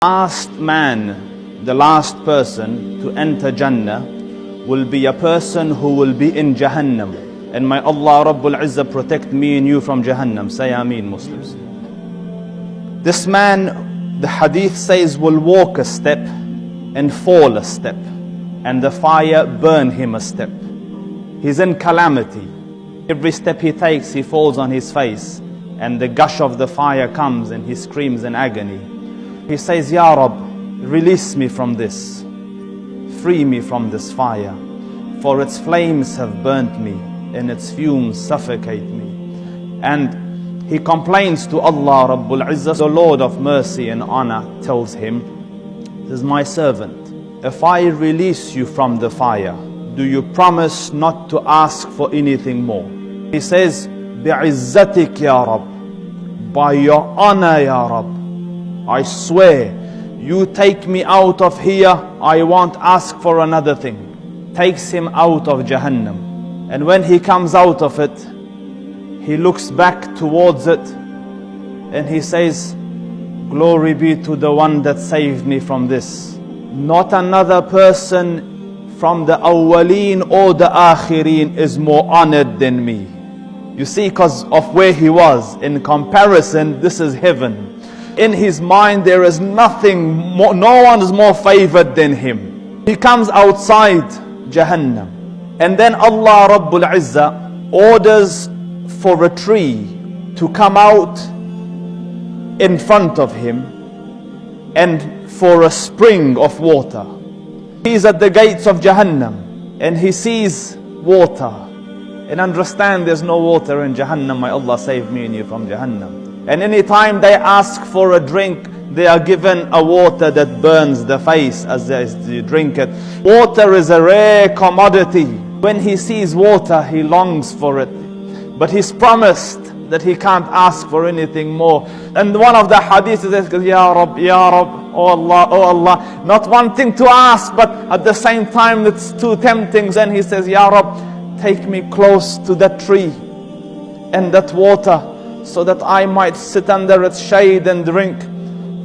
Last man, the last person to enter Jannah will be a person who will be in Jahannam. And may Allah Rabbul Izzah protect me and you from Jahannam. Say Ameen, Muslims. This man, the hadith says, will walk a step and fall a step, and the fire burn him a step. He's in calamity. Every step he takes, he falls on his face, and the gush of the fire comes and he screams in agony. He says, Ya Rab, release me from this. Free me from this fire. For its flames have burnt me, and its fumes suffocate me. And he complains to Allah Rabbul Izzah. The Lord of mercy and honor tells him, this is my servant. If I release you from the fire, do you promise not to ask for anything more? He says, Bi'izzatik Ya Rab, by your honor Ya Rab, I swear, you take me out of here, I won't ask for another thing. Takes him out of Jahannam. And when he comes out of it, he looks back towards it and he says, glory be to the one that saved me from this. Not another person from the awwaleen or the akhirin is more honored than me. You see, because of where he was, in comparison, this is heaven. In his mind there is nothing more, no one is more favored than him. He comes outside Jahannam, and then Allah Rabbul Izzah orders for a tree to come out in front of him, and for a spring of water. He's at the gates of Jahannam and he sees water, and understand there's no water in Jahannam. May Allah save me and you from Jahannam. And anytime they ask for a drink, they are given a water that burns the face as you drink it. Water is a rare commodity. When he sees water, he longs for it. But he's promised that he can't ask for anything more. And one of the hadiths says, Ya Rab, Ya Rab, oh Allah, oh Allah. Not wanting to ask, but at the same time it's too tempting. Then he says, Ya Rab, take me close to that tree and that water, so that I might sit under its shade and drink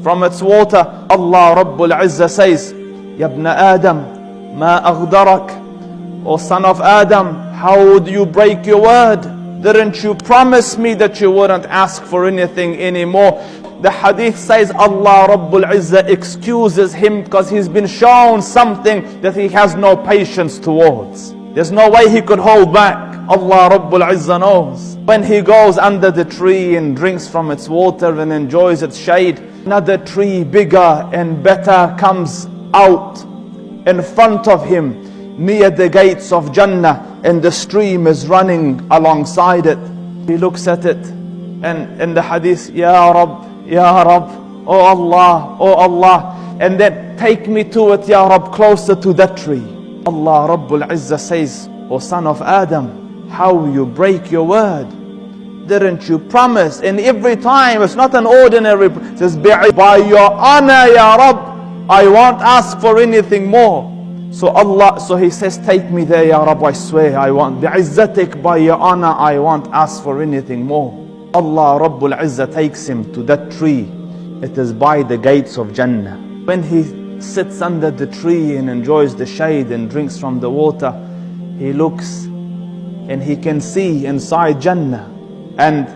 from its water. Allah Rabbul Izzah says, Ya ibn Adam, ma aghdarak, O son of Adam, how would you break your word? Didn't you promise me that you wouldn't ask for anything anymore? The hadith says Allah Rabbul Izzah excuses him because he's been shown something that he has no patience towards. There's no way he could hold back. Allah Rabbul Izzah knows. When he goes under the tree and drinks from its water and enjoys its shade, another tree bigger and better comes out in front of him near the gates of Jannah, and the stream is running alongside it. He looks at it, and in the hadith, Ya Rab, Ya Rab, oh Allah, oh Allah, and then take me to it, Ya Rab, closer to that tree. Allah Rabbul Izzah says, O son of Adam, how you break your word. Didn't you promise? And every time, it's not an ordinary, it says, by your honor, Ya Rab, I won't ask for anything more. So he says, take me there, Ya Rab, I swear, I want, bi'izzatik, by your honor, I won't ask for anything more. Allah Rabbul Izzah takes him to that tree. It is by the gates of Jannah. When he sits under the tree and enjoys the shade and drinks from the water, he looks and he can see inside Jannah. And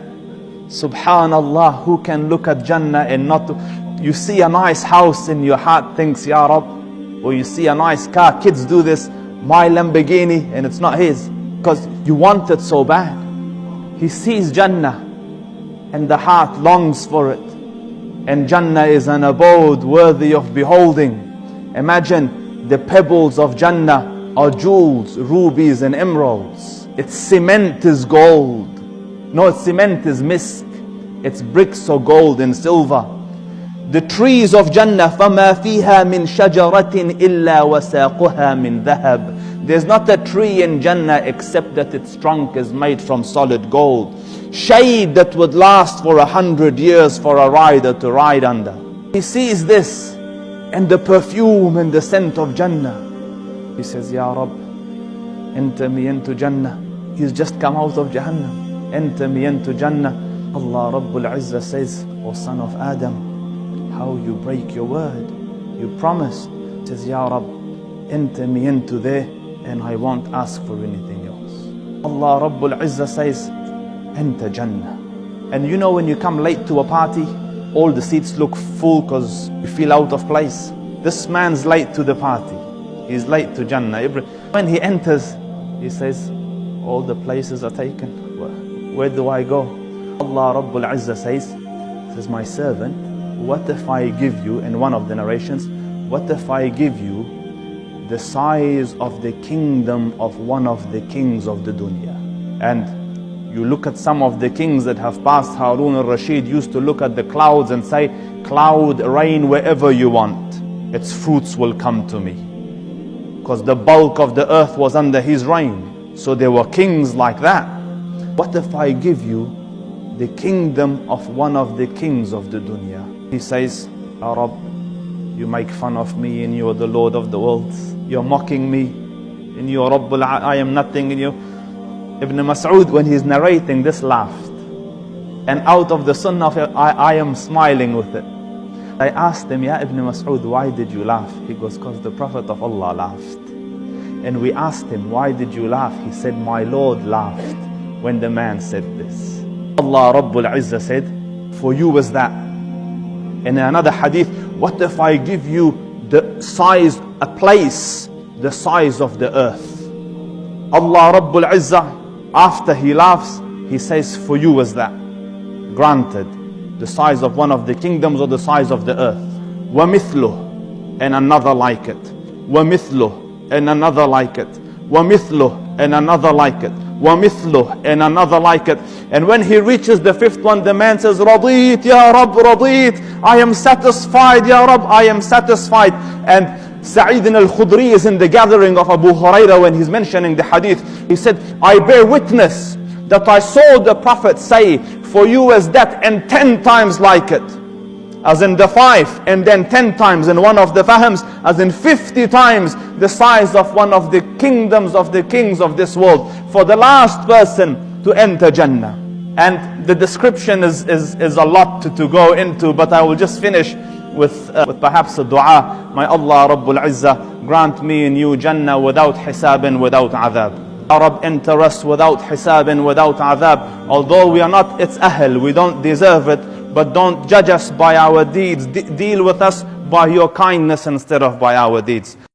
SubhanaLlah, who can look at Jannah and not, you see a nice house and your heart thinks, Ya Rab, or you see a nice car, kids do this, my Lamborghini, and it's not his, because you want it so bad. He sees Jannah and the heart longs for it. And Jannah is an abode worthy of beholding. Imagine the pebbles of Jannah are jewels, rubies and emeralds. Its cement is gold. No, its cement is misk. Its bricks are gold and silver. The trees of Jannah, فَمَا فِيهَا مِنْ شَجَرَةٍ إِلَّا وَسَاقُهَا مِنْ ذَهَبٍ. There's not a tree in Jannah except that its trunk is made from solid gold. Shade that would last for 100 years for a rider to ride under. He sees this and the perfume and the scent of Jannah. He says, Ya Rab, enter me into Jannah. He's just come out of Jahannam. Enter me into Jannah. Allah Rabbul Izzah says, O son of Adam, how you break your word. You promised. He says, Ya Rab, enter me into there and I won't ask for anything else. Allah Rabbul Izzah says, enter Jannah. And you know when you come late to a party, all the seats look full because you feel out of place. This man's late to the party. He's late to Jannah. When he enters, he says, all the places are taken. Where do I go? Allah Rabbul Izzah says, my servant, what if I give you, in one of the narrations, what if I give you the size of the kingdom of one of the kings of the dunya? And you look at some of the kings that have passed. Harun al-Rashid used to look at the clouds and say, cloud, rain wherever you want. Its fruits will come to me. Because the bulk of the earth was under his reign. So there were kings like that. What if I give you the kingdom of one of the kings of the dunya? He says, Arab, you make fun of me and you are the Lord of the worlds. You're mocking me and you are Rabbul, I am nothing in you. Ibn Mas'ud, when he's narrating this, laughed. And out of the sunnah of I am smiling with it. I asked him, Ya Ibn Mas'ud, why did you laugh? He goes, because the Prophet of Allah laughed. And we asked him, why did you laugh? He said, my Lord laughed when the man said this. Allah Rabbul Izzah said, for you was that. In another hadith, what if I give you the size, a place, the size of the earth? Allah Rabbul Izzah, after he laughs, he says, for you was that. Granted, the size of one of the kingdoms or the size of the earth. وَمِثْلُهُ, and another like it. وَمِثْلُهُ, and another like it. وَمِثْلُهُ, and another like it. وَمِثْلُهُ, and another like it. And when he reaches the fifth one, the man says, Radit, Ya Rab, Radit. I am satisfied, Ya Rab, I am satisfied. And Sa'id al-Khudri is in the gathering of Abu Hurairah when he's mentioning the hadith. He said, I bear witness that I saw the Prophet say, for you is that, and 10 times like it. As in the 5, and then 10 times in one of the fahms, as in 50 times the size of one of the kingdoms of the kings of this world, for the last person to enter Jannah. And the description is a lot to go into, but I will just finish with perhaps a dua. May Allah Rabbul Izzah grant me and you Jannah without hisab and without adhab. Ya Rab, enter us without hisab and without adhab. Although we are not its ahl, we don't deserve it, but don't judge us by our deeds. Deal with us by your kindness instead of by our deeds.